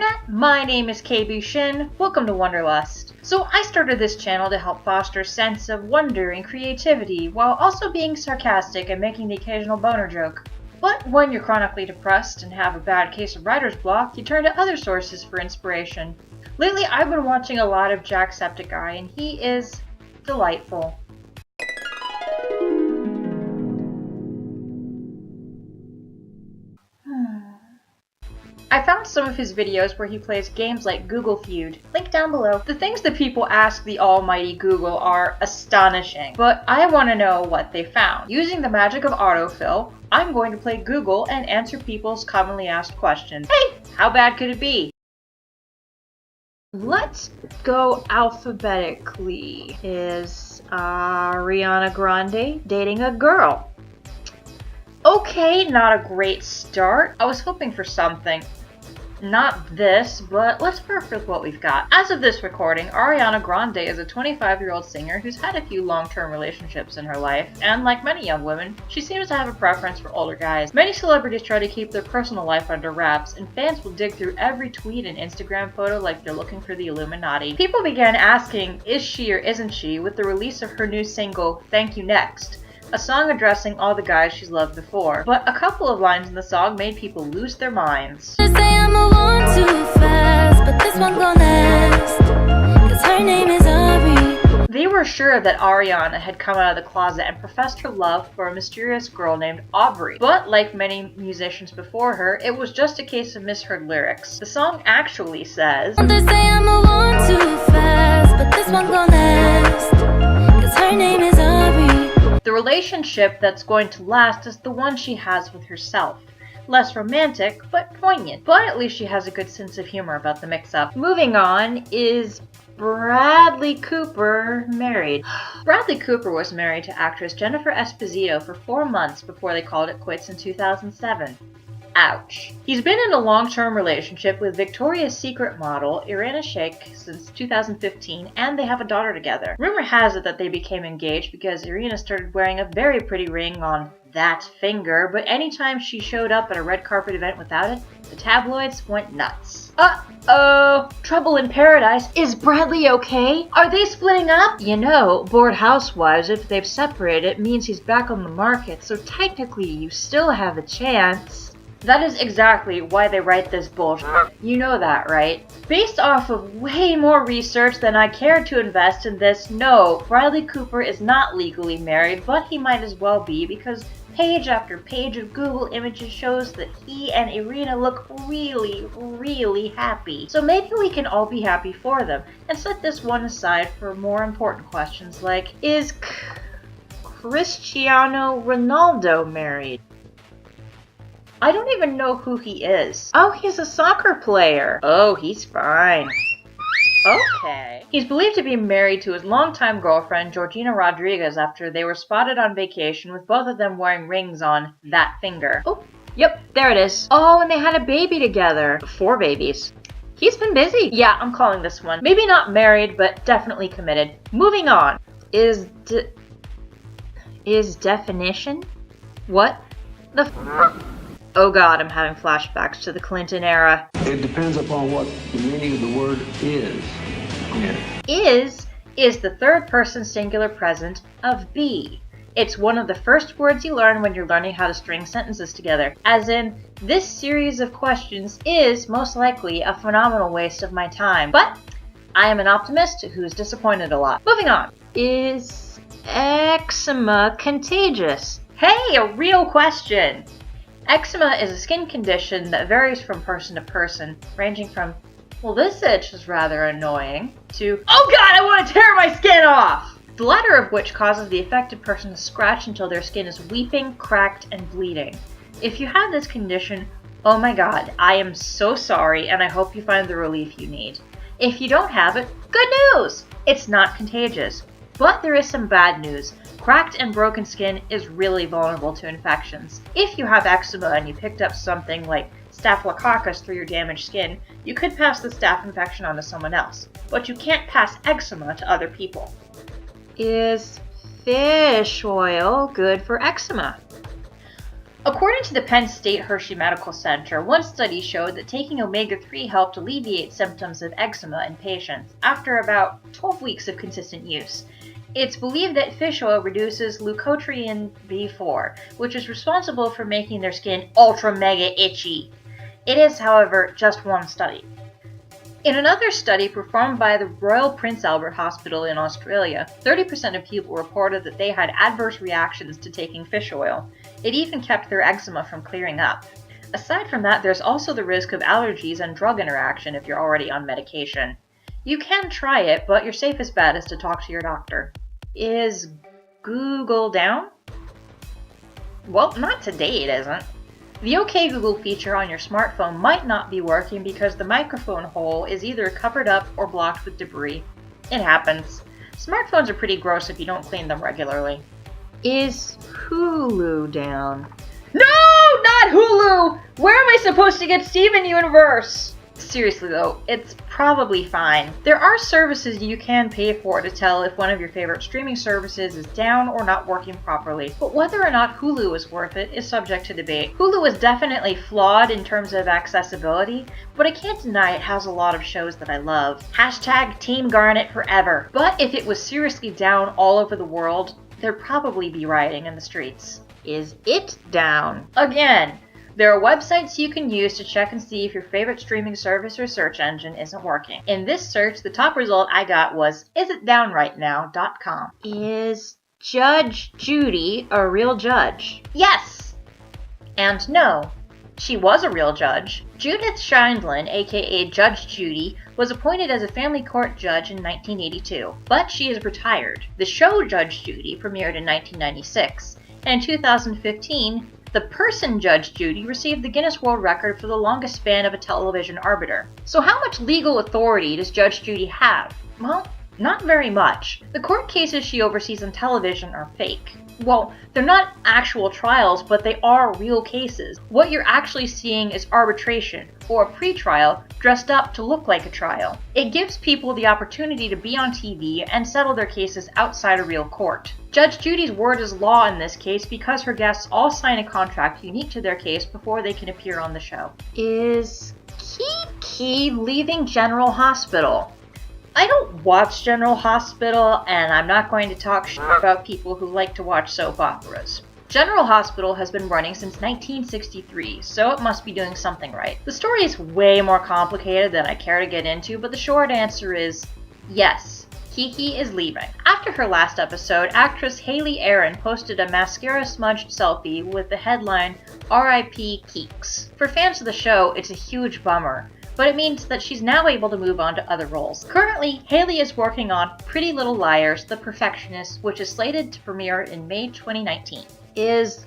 Internet, my name is KB Shinn. Welcome to Wonderlust. So I started this channel to help foster a sense of wonder and creativity while also being sarcastic and making the occasional boner joke. But when you're chronically depressed and have a bad case of writer's block, you turn to other sources for inspiration. Lately I've been watching a lot of Septiceye and he is delightful. I found some of his videos where he plays games like Google Feud. Link down below. The things that people ask the almighty Google are astonishing, but I want to know what they found. Using the magic of autofill, I'm going to play Google and answer people's commonly asked questions. Hey, how bad could it be? Let's go alphabetically. Is Ariana Grande dating a girl? Okay, not a great start. I was hoping for something. Not this, but let's work with what we've got. As of this recording, Ariana Grande is a 25-year-old singer who's had a few long-term relationships in her life, and like many young women, she seems to have a preference for older guys. Many celebrities try to keep their personal life under wraps, and fans will dig through every tweet and Instagram photo like they're looking for the Illuminati. People began asking, is she or isn't she, with the release of her new single, Thank You Next, a song addressing all the guys she's loved before. But a couple of lines in the song made people lose their minds. They say I'm a one too fast, but this one gon' last, 'cause her name is Ari. They were sure that Ariana had come out of the closet and professed her love for a mysterious girl named Aubrey. But like many musicians before her, it was just a case of misheard lyrics. The song actually says, they say I'm a one too fast, but this one gon' last, 'cause her name is Aubrey. The relationship that's going to last is the one she has with herself. Less romantic, but poignant. But at least she has a good sense of humor about the mix-up. Moving on, is Bradley Cooper married? Bradley Cooper was married to actress Jennifer Esposito for 4 months before they called it quits in 2007. Ouch. He's been in a long-term relationship with Victoria's Secret model Irina Shayk since 2015, and they have a daughter together. Rumor has it that they became engaged because Irina started wearing a very pretty ring on that finger, but anytime she showed up at a red carpet event without it, the tabloids went nuts. Uh-oh! Trouble in paradise. Is Bradley okay? Are they splitting up? You know, bored housewives, if they've separated, it means he's back on the market, so technically you still have a chance. That is exactly why they write this bullshit. You know that, right? Based off of way more research than I cared to invest in this, no, Bradley Cooper is not legally married, but he might as well be because page after page of Google images shows that he and Irina look really, really happy. So maybe we can all be happy for them and set this one aside for more important questions like, is Cristiano Ronaldo married? I don't even know who he is. Oh, he's a soccer player. Oh, he's fine. Okay. He's believed to be married to his longtime girlfriend, Georgina Rodriguez, after they were spotted on vacation with both of them wearing rings on that finger. Oh, yep, there it is. Oh, and they had a baby together. 4 babies. He's been busy. Yeah, I'm calling this one. Maybe not married, but definitely committed. Moving on. Is definition? What the Oh god, I'm having flashbacks to the Clinton era. It depends upon what the meaning of the word is. Yeah. Is the third person singular present of be. It's one of the first words you learn when you're learning how to string sentences together. As in, this series of questions is most likely a phenomenal waste of my time. But I am an optimist who's disappointed a lot. Moving on. Is eczema contagious? Hey, a real question! Eczema is a skin condition that varies from person to person, ranging from, well, this itch is rather annoying, to, oh god, I want to tear my skin off! The latter of which causes the affected person to scratch until their skin is weeping, cracked, and bleeding. If you have this condition, oh my god, I am so sorry, and I hope you find the relief you need. If you don't have it, good news! It's not contagious. But there is some bad news. Cracked and broken skin is really vulnerable to infections. If you have eczema and you picked up something like staphylococcus through your damaged skin, you could pass the staph infection on to someone else, but you can't pass eczema to other people. Is fish oil good for eczema? According to the Penn State Hershey Medical Center, one study showed that taking omega-3 helped alleviate symptoms of eczema in patients after about 12 weeks of consistent use. It's believed that fish oil reduces leukotriene B4, which is responsible for making their skin ultra-mega itchy. It is, however, just one study. In another study performed by the Royal Prince Albert Hospital in Australia, 30% of people reported that they had adverse reactions to taking fish oil. It even kept their eczema from clearing up. Aside from that, there's also the risk of allergies and drug interaction if you're already on medication. You can try it, but your safest bet is to talk to your doctor. Is Google down? Well, not today it isn't. The OK Google feature on your smartphone might not be working because the microphone hole is either covered up or blocked with debris. It happens. Smartphones are pretty gross if you don't clean them regularly. Is Hulu down? No, not Hulu! Where am I supposed to get Steven Universe? Seriously though, it's probably fine. There are services you can pay for to tell if one of your favorite streaming services is down or not working properly, but whether or not Hulu is worth it is subject to debate. Hulu is definitely flawed in terms of accessibility, but I can't deny it has a lot of shows that I love. Hashtag Team Garnet forever. But if it was seriously down all over the world, there'd probably be rioting in the streets. Is it down? Again, there are websites you can use to check and see if your favorite streaming service or search engine isn't working. In this search, the top result I got was isitdownrightnow.com. Is Judge Judy a real judge? Yes! And no. She was a real judge. Judith Sheindlin, aka Judge Judy, was appointed as a family court judge in 1982, but she is retired. The show Judge Judy premiered in 1996, and in 2015, the person Judge Judy received the Guinness World Record for the longest span of a television arbiter. So how much legal authority does Judge Judy have? Well, not very much. The court cases she oversees on television are fake. Well, they're not actual trials, but they are real cases. What you're actually seeing is arbitration, or a pre-trial dressed up to look like a trial. It gives people the opportunity to be on TV and settle their cases outside a real court. Judge Judy's word is law in this case because her guests all sign a contract unique to their case before they can appear on the show. Is Kiki leaving General Hospital? I don't watch General Hospital, and I'm not going to talk shit about people who like to watch soap operas. General Hospital has been running since 1963, so it must be doing something right. The story is way more complicated than I care to get into, but the short answer is yes. Kiki is leaving. After her last episode, actress Haley Aaron posted a mascara-smudged selfie with the headline, "R.I.P. Keeks." For fans of the show, it's a huge bummer, but it means that she's now able to move on to other roles. Currently, Haley is working on Pretty Little Liars, The Perfectionist, which is slated to premiere in May 2019. Is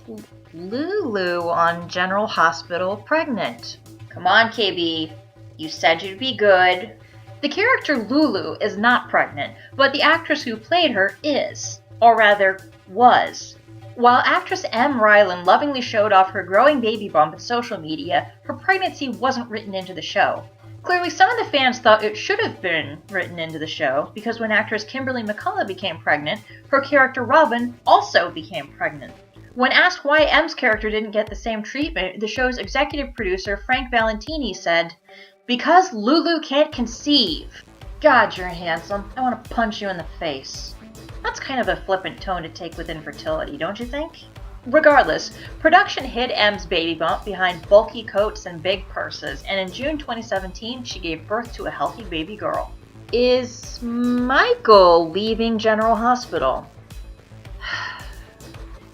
Lulu on General Hospital pregnant? Come on, KB. You said you'd be good. The character Lulu is not pregnant, but the actress who played her is. Or rather, was. While actress M. Rylan lovingly showed off her growing baby bump in social media, her pregnancy wasn't written into the show. Clearly, some of the fans thought it should have been written into the show, because when actress Kimberly McCullough became pregnant, her character Robin also became pregnant. When asked why M's character didn't get the same treatment, the show's executive producer Frank Valentini said, "Because Lulu can't conceive." God, you're handsome. I want to punch you in the face. That's kind of a flippant tone to take with infertility, don't you think? Regardless, production hid M's baby bump behind bulky coats and big purses, and in June 2017, she gave birth to a healthy baby girl. Is Michael leaving General Hospital?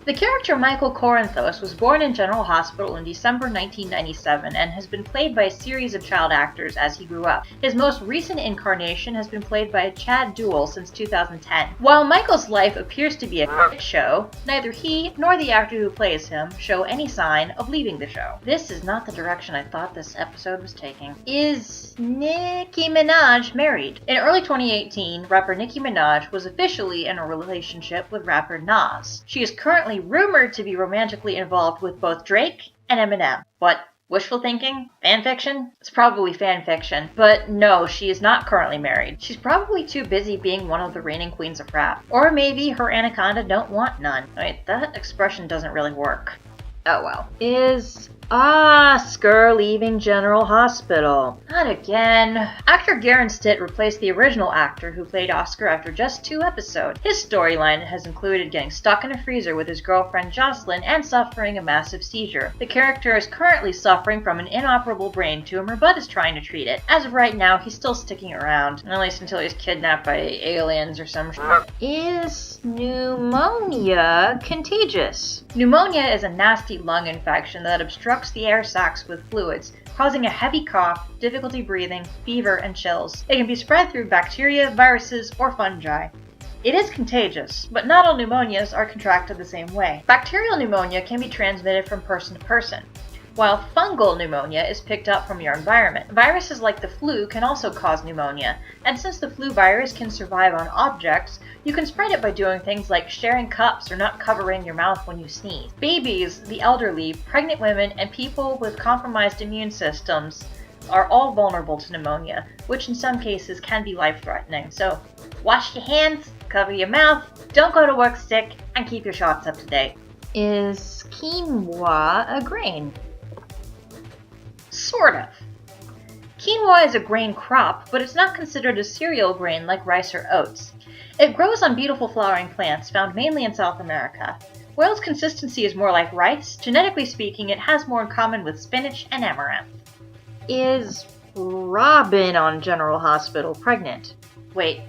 The character Michael Corinthos was born in General Hospital in December 1997 and has been played by a series of child actors as he grew up. His most recent incarnation has been played by Chad Duell since 2010. While Michael's life appears to be a shit show, neither he nor the actor who plays him show any sign of leaving the show. This is not the direction I thought this episode was taking. Is Nicki Minaj married? In early 2018, rapper Nicki Minaj was officially in a relationship with rapper Nas. She is currently rumored to be romantically involved with both Drake and Eminem. What? Wishful thinking? Fan fiction? It's probably fan fiction. But no, she is not currently married. She's probably too busy being one of the reigning queens of rap. Or maybe her anaconda don't want none. Wait, that expression doesn't really work. Oh well. Is Oscar leaving General Hospital? Not again. Actor Garen Stitt replaced the original actor who played Oscar after just 2 episodes. His storyline has included getting stuck in a freezer with his girlfriend Jocelyn and suffering a massive seizure. The character is currently suffering from an inoperable brain tumor but is trying to treat it. As of right now, he's still sticking around, at least until he's kidnapped by aliens or some shit. Is pneumonia contagious? Pneumonia is a nasty lung infection that obstructs the air sacs with fluids, causing a heavy cough, difficulty breathing, fever, and chills. It can be spread through bacteria, viruses, or fungi. It is contagious, but not all pneumonias are contracted the same way. Bacterial pneumonia can be transmitted from person to person, while fungal pneumonia is picked up from your environment. Viruses like the flu can also cause pneumonia, and since the flu virus can survive on objects, you can spread it by doing things like sharing cups or not covering your mouth when you sneeze. Babies, the elderly, pregnant women, and people with compromised immune systems are all vulnerable to pneumonia, which in some cases can be life-threatening. So wash your hands, cover your mouth, don't go to work sick, and keep your shots up to date. Is quinoa a grain? Sort of. Quinoa is a grain crop, but it's not considered a cereal grain like rice or oats. It grows on beautiful flowering plants found mainly in South America. While its consistency is more like rice, genetically speaking, it has more in common with spinach and amaranth. Is Robin on General Hospital pregnant? Wait,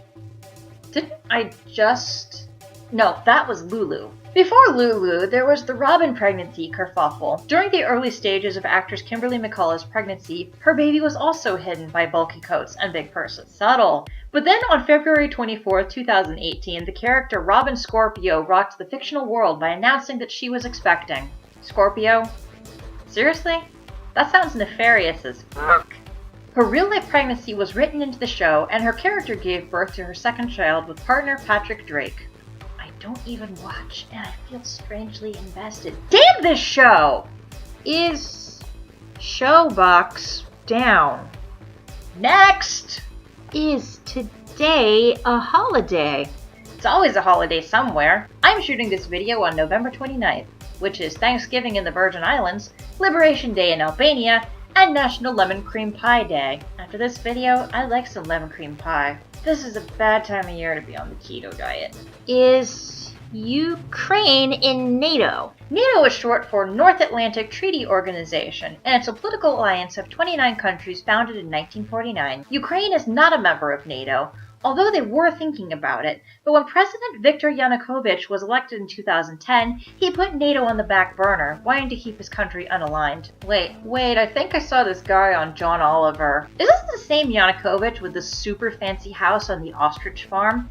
didn't I just... No, that was Lulu. Before Lulu, there was the Robin pregnancy kerfuffle. During the early stages of actress Kimberly McCullough's pregnancy, her baby was also hidden by bulky coats and big purses. Subtle. But then on February 24, 2018, the character Robin Scorpio rocked the fictional world by announcing that she was expecting. Scorpio? Seriously? That sounds nefarious as fuck. Her real-life pregnancy was written into the show, and her character gave birth to her second child with partner Patrick Drake. Don't even watch, and I feel strangely invested. Damn this show! Is Showbox down? Next! Is today a holiday? It's always a holiday somewhere. I'm shooting this video on November 29th, which is Thanksgiving in the Virgin Islands, Liberation Day in Albania, and National Lemon Cream Pie Day. After this video, I'd like some lemon cream pie. This is a bad time of year to be on the keto diet. Is Ukraine in NATO? NATO is short for North Atlantic Treaty Organization, and it's a political alliance of 29 countries founded in 1949. Ukraine is not a member of NATO, although they were thinking about it, but when President Viktor Yanukovych was elected in 2010, he put NATO on the back burner, wanting to keep his country unaligned. Wait, I think I saw this guy on John Oliver. Is this the same Yanukovych with the super fancy house on the ostrich farm?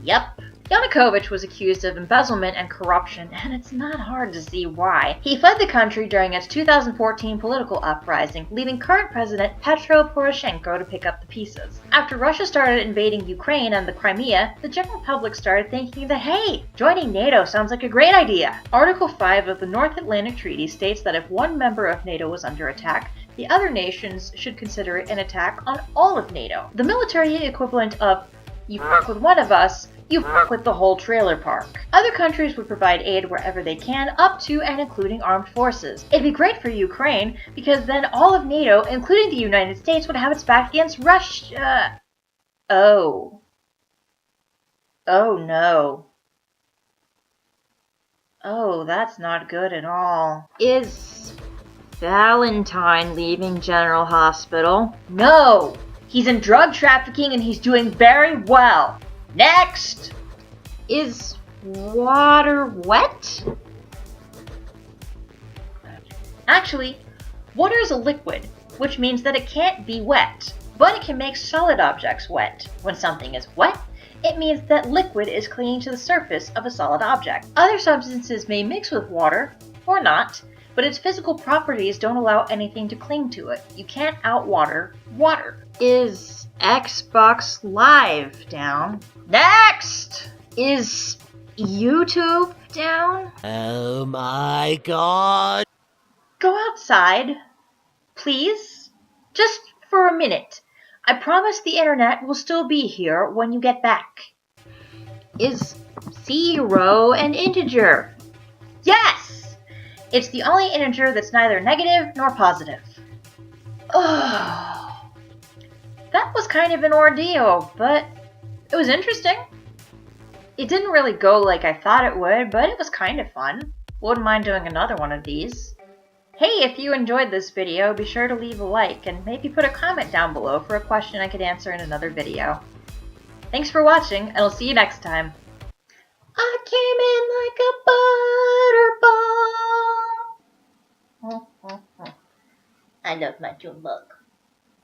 Yep. Yanukovych was accused of embezzlement and corruption, and it's not hard to see why. He fled the country during its 2014 political uprising, leaving current President Petro Poroshenko to pick up the pieces. After Russia started invading Ukraine and the Crimea, the general public started thinking that, hey, joining NATO sounds like a great idea. Article 5 of the North Atlantic Treaty states that if one member of NATO was under attack, the other nations should consider it an attack on all of NATO. The military equivalent of, you fuck with one of us, you fuck with the whole trailer park. Other countries would provide aid wherever they can, up to and including armed forces. It'd be great for Ukraine, because then all of NATO, including the United States, would have its back against Russia. Oh. Oh no. Oh, that's not good at all. Is Valentine leaving General Hospital? No! He's in drug trafficking and he's doing very well. Next! Is water wet? Actually, water is a liquid, which means that it can't be wet, but it can make solid objects wet. When something is wet, it means that liquid is clinging to the surface of a solid object. Other substances may mix with water, or not, but its physical properties don't allow anything to cling to it. You can't outwater water. Is Xbox Live down? Next! Is YouTube down? Oh my god! Go outside, please. Just for a minute. I promise the internet will still be here when you get back. Is 0 an integer? Yes! It's the only integer that's neither negative nor positive. Oh, that was kind of an ordeal, but it was interesting. It didn't really go like I thought it would, but it was kind of fun. Wouldn't mind doing another one of these. Hey, if you enjoyed this video, be sure to leave a like and maybe put a comment down below for a question I could answer in another video. Thanks for watching, and I'll see you next time. I came in like a butterball. I love my June mug.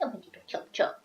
I'm going to do a chop chop.